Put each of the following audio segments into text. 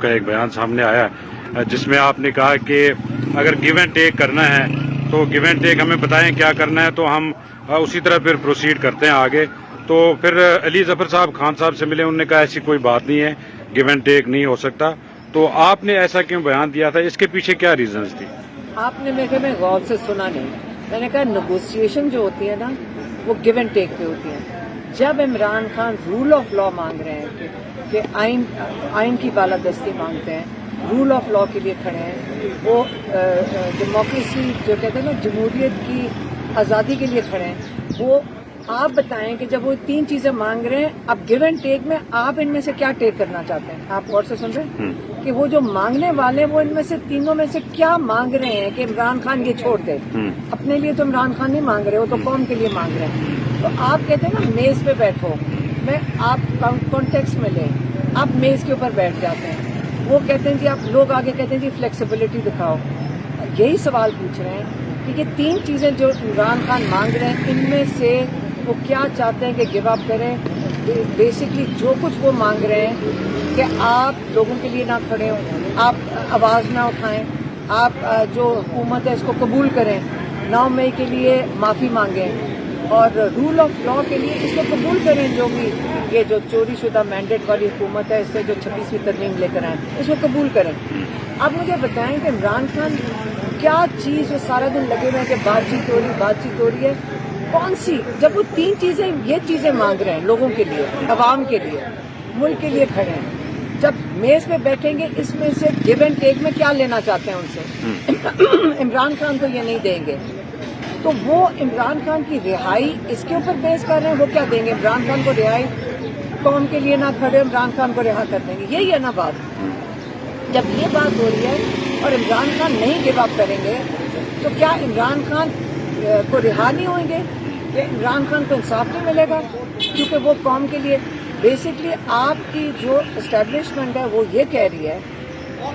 کا ایک بیان سامنے آیا ہے جس میں آپ نے کہا کہ اگر گیو اینڈ ٹیک کرنا ہے تو گیو اینڈ ٹیک ہمیں بتائیں کیا کرنا ہے تو ہم اسی طرح پھر پروسیڈ کرتے ہیں آگے. تو پھر علی ظفر صاحب خان صاحب سے ملے, انہوں نے کہا ایسی کوئی بات نہیں ہے, گیو اینڈ ٹیک نہیں ہو سکتا. تو آپ نے ایسا کیوں بیان دیا تھا, اس کے پیچھے کیا ریزنز تھی؟ آپ نے میرے میں غور سے سنا نہیں. میں نے کہا نیگوسیشن جو ہوتی ہے نا وہ گیو اینڈ ٹیک پہ ہوتی ہے. جب Imran Khan rule of law مانگ رہے ہیں کہ آئین کی بالادستی مانگتے ہیں, رول آف لا کے لیے کھڑے ہیں, وہ ڈیموکریسی جو کہتے ہیں نا جمہوریت کی آزادی کے لیے کھڑے ہیں, وہ آپ بتائیں کہ جب وہ تین چیزیں مانگ رہے ہیں, اب گیو اینڈ ٹیک میں آپ ان میں سے کیا ٹیک کرنا چاہتے ہیں؟ آپ غور سے سن رہے ہیں کہ وہ جو مانگنے والے وہ ان میں سے تینوں میں سے کیا مانگ رہے ہیں کہ عمران خان یہ چھوڑ دے. اپنے لیے تو عمران خان نہیں مانگ رہے, وہ تو قوم کے لیے مانگ رہے ہیں. تو آپ کہتے ہیں نا میز پہ بیٹھو, میں آپ کانٹیکس میں لیں, آپ میز کے اوپر بیٹھ جاتے ہیں. وہ کہتے ہیں جی آپ لوگ آگے کہتے ہیں جی فلیکسیبلٹی دکھاؤ. یہی سوال پوچھ رہے ہیں کہ یہ تین چیزیں جو عمران خان مانگ رہے ہیں ان میں سے وہ کیا چاہتے ہیں کہ گیو اپ کریں. بیسکلی جو کچھ وہ مانگ رہے ہیں کہ آپ لوگوں کے لیے نہ کھڑے ہوں, آپ آواز نہ اٹھائیں, آپ جو حکومت ہے اس کو قبول کریں, 9 مئی کے لیے معافی مانگیں اور رول آف لا کے لیے اس کو قبول کریں. جو بھی یہ جو چوری شدہ مینڈیٹ والی حکومت ہے اس سے جو 26ویں ترمیم لے کر آئیں اس کو قبول کریں. اب مجھے بتائیں کہ عمران خان کیا چیز جو سارا دن لگے ہوئے ہیں کہ بات چیت ہو رہی ہے, کون سی؟ جب وہ تین چیزیں یہ چیزیں مانگ رہے ہیں لوگوں کے لیے, عوام کے لیے, ملک کے لیے کھڑے ہیں, جب میز پہ بیٹھیں گے اس میں سے گیو اینڈ ٹیک میں کیا لینا چاہتے ہیں ان سے؟ عمران خان تو یہ نہیں دیں گے. تو وہ عمران خان کی رہائی اس کے اوپر بیس کر رہے ہیں, وہ کیا دیں گے؟ عمران خان کو رہائی, قوم کے لیے نہ کھڑے, عمران خان کو رہا کر دیں گے. یہی ہے نا بات. جب یہ بات ہو رہی ہے اور عمران خان نہیں گیو اپ کریں گے تو کیا عمران خان کو رہا نہیں ہوئیں گے؟ کہ عمران خان کو انصاف نہیں ملے گا کیونکہ وہ قوم کے لیے بیسکلی آپ کی جو اسٹیبلشمنٹ ہے وہ یہ کہہ رہی ہے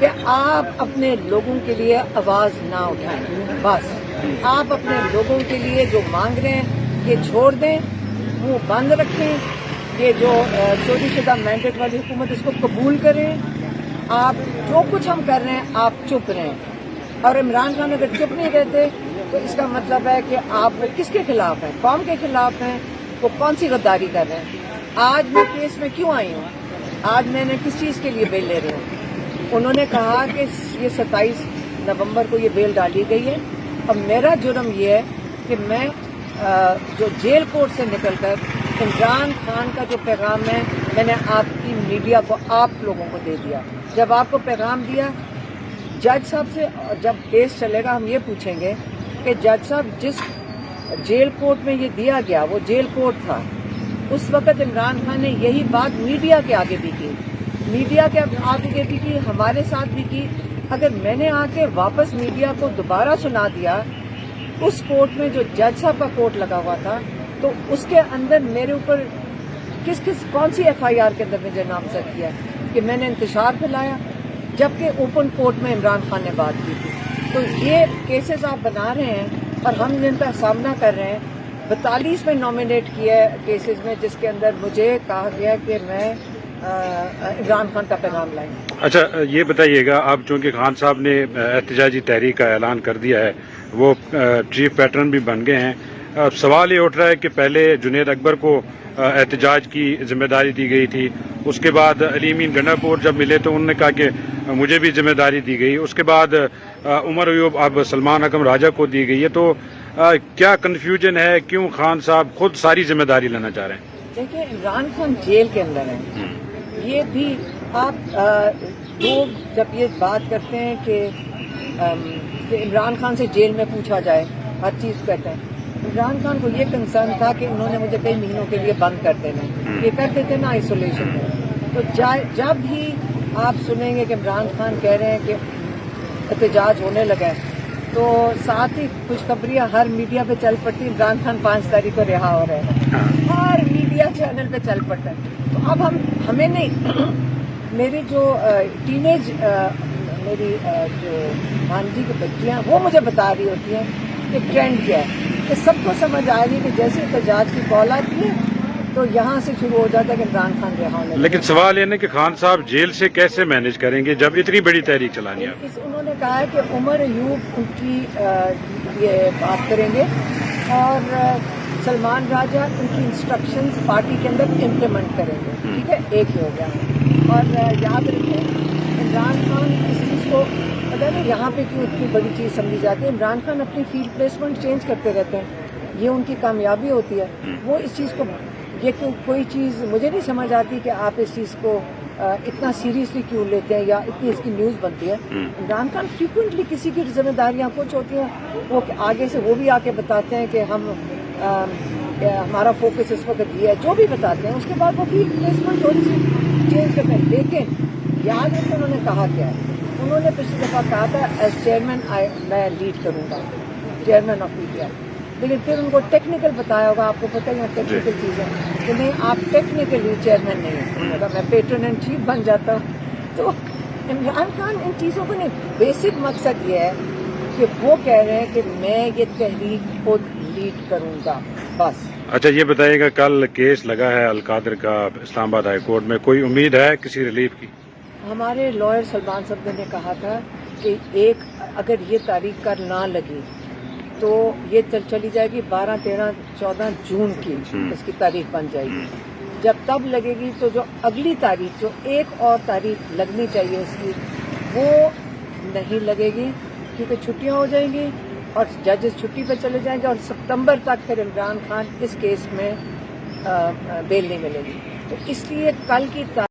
کہ آپ اپنے لوگوں کے لیے آواز نہ اٹھائیں. بس آپ اپنے لوگوں کے لیے جو مانگ رہے ہیں یہ چھوڑ دیں, منہ بند رکھیں, یہ جو چوری شدہ مینڈیٹ والی حکومت اس کو قبول کریں. آپ جو کچھ ہم کر رہے ہیں آپ چپ رہیں. اور عمران خان اگر چپ نہیں رہتے تو اس کا مطلب ہے کہ آپ وہ کس کے خلاف ہیں؟ قوم کے خلاف ہیں. وہ کون سی غداری کر رہے ہیں؟ آج میں کیس میں کیوں آئی ہوں؟ آج میں نے کس چیز کے لیے بیل لے رہی ہوں؟ انہوں نے کہا کہ یہ 27 نومبر کو یہ بیل ڈالی گئی ہے. اب میرا جرم یہ ہے کہ میں جو جیل کورٹ سے نکل کر عمران خان کا جو پیغام ہے میں نے آپ کی میڈیا کو, آپ لوگوں کو دے دیا. جب آپ کو پیغام دیا جج صاحب سے, جب کیس چلے گا ہم یہ پوچھیں گے کہ جج صاحب جس جیل کورٹ میں یہ دیا گیا وہ جیل کورٹ تھا, اس وقت عمران خان نے یہی بات میڈیا کے آگے بھی کی, میڈیا کے آگے بھی کی, ہمارے ساتھ بھی کی. اگر میں نے آ کے واپس میڈیا کو دوبارہ سنا دیا اس کورٹ میں جو جج صاحب کا کورٹ لگا ہوا تھا تو اس کے اندر میرے اوپر کون سی ایف آئی آر کے اندر مجھے نامزد کیا کہ میں نے انتشار پھیلایا جبکہ اوپن کورٹ میں عمران خان نے بات کی تھی. تو یہ کیسز آپ بنا رہے ہیں اور ہم جن کا سامنا کر رہے ہیں. 42 میں نامینیٹ کیا ہے کیسز میں جس کے اندر مجھے کہا گیا کہ میں عمران خان کا پیغام لائیں. اچھا یہ بتائیے گا, اب چونکہ خان صاحب نے احتجاجی تحریک کا اعلان کر دیا ہے, وہ چیف پیٹرن بھی بن گئے ہیں, اب سوال یہ اٹھ رہا ہے کہ پہلے جنید اکبر کو احتجاج کی ذمہ داری دی گئی تھی, اس کے بعد علی امین گنڈاپور جب ملے تو انہوں نے کہا کہ مجھے بھی ذمہ داری دی گئی, اس کے بعد عمر ایوب اب سلمان حکم راجہ کو دی گئی ہے. تو کیا کنفیوژن ہے, کیوں خان صاحب خود ساری ذمہ داری لینا چاہ رہے ہیں؟ دیکھیں عمران خان جیل کے اندر ہیں. یہ بھی آپ لوگ جب یہ بات کرتے ہیں کہ عمران خان سے جیل میں پوچھا جائے, ہر چیز کہتے ہیں. عمران خان کو یہ کنسرن تھا کہ انہوں نے مجھے کئی مہینوں کے لیے بند کر دینا, یہ کرتے تھے نا آئسولیشن میں. تو جب بھی آپ سنیں گے کہ عمران خان کہہ رہے ہیں کہ احتجاج ہونے لگا ہے تو ساتھ ہی خوشخبریاں ہر میڈیا پہ چل پڑتی, عمران خان 5 تاریخ کو رہا ہو رہے ہیں, ہر میڈیا چینل پہ چل پڑتا ہے. تو اب ہمیں نہیں, میری جو ٹینیج میری جو بھانجی کی بچیاں وہ مجھے بتا رہی ہوتی ہیں کہ ٹرینڈ کیا ہے, کہ سب کو سمجھ آ رہی ہے کہ جیسے احتجاج کی کال آتی ہے تو یہاں سے شروع ہو جاتا ہے کہ عمران خان رہا ہونے لیکن سوال یہ ہے کہ خان صاحب جیل سے کیسے مینج کریں گے جب اتنی بڑی تحریک چلانی ہے؟ انہوں نے کہا ہے کہ عمر ایوب ان کی یہ بات کریں گے اور سلمان راجہ ان کی انسٹرکشنز پارٹی کے اندر امپلیمنٹ کریں گے. ٹھیک ہے, ایک ہی ہو گیا. اور یاد رکھیں عمران خان اس چیز کو پتہ نہیں یہاں پہ کیوں اتنی بڑی چیز سمجھی جاتی ہے. عمران خان اپنی فیلڈ پلیسمنٹ چینج کرتے رہتے ہیں, یہ ان کی کامیابی ہوتی ہے. وہ اس چیز کو یہ کوئی چیز مجھے نہیں سمجھ آتی کہ آپ اس چیز کو اتنا سیریسلی کیوں لیتے ہیں یا اتنی اس کی نیوز بنتی ہے. عمران خان فریکوینٹلی کسی کی ذمہ داریاں کچھ ہوتی ہیں وہ آگے سے وہ بھی آ کے بتاتے ہیں کہ ہم ہمارا فوکس اس وقت یہ ہے, جو بھی بتاتے ہیں اس کے بعد وہ فیلڈ پلیسمنٹ تھوڑی سی چینج کرتے ہیں. لیکن یاد رکھیں انہوں نے کہا کیا ہے. انہوں نے پچھلی دفعہ کہا تھا ایز چیئرمین میں لیڈ کروں گا, chairman of P T I. لیکن پھر ان کو ٹیکنیکل بتایا ہوگا, آپ کو پتہ ہے ٹیکنیکل چیزیں کہ نہیں آپ ٹیکنیکلی چیئرمین نہیں ہیں, میں پیٹرن اینڈ چیف بن جاتا ہوں. تو عمران خان ان چیزوں کا نہیں, بیسک مقصد یہ ہے کہ وہ کہہ رہے ہیں کہ میں یہ تحریک خود لیڈ کروں گا بس. اچھا یہ بتائیے گا کل کیس لگا ہے القادر کا اسلام آباد ہائی کورٹ میں, کوئی امید ہے کسی ریلیف کی؟ ہمارے لائر سلمان صاحب نے کہا تھا کہ اگر یہ تاریخ کل نہ لگی تو یہ چلی جائے گی 12, 13, 14 جون کی اس کی تاریخ بن جائے گی. جب تب لگے گی تو جو اگلی تاریخ جو ایک اور تاریخ لگنی چاہیے اس کی وہ نہیں لگے گی کیونکہ چھٹیاں ہو جائیں گی اور ججز چھٹی پہ چلے جائیں گے اور ستمبر تک پھر عمران خان اس کیس میں بیل نہیں ملے گی. تو اس لیے کل کی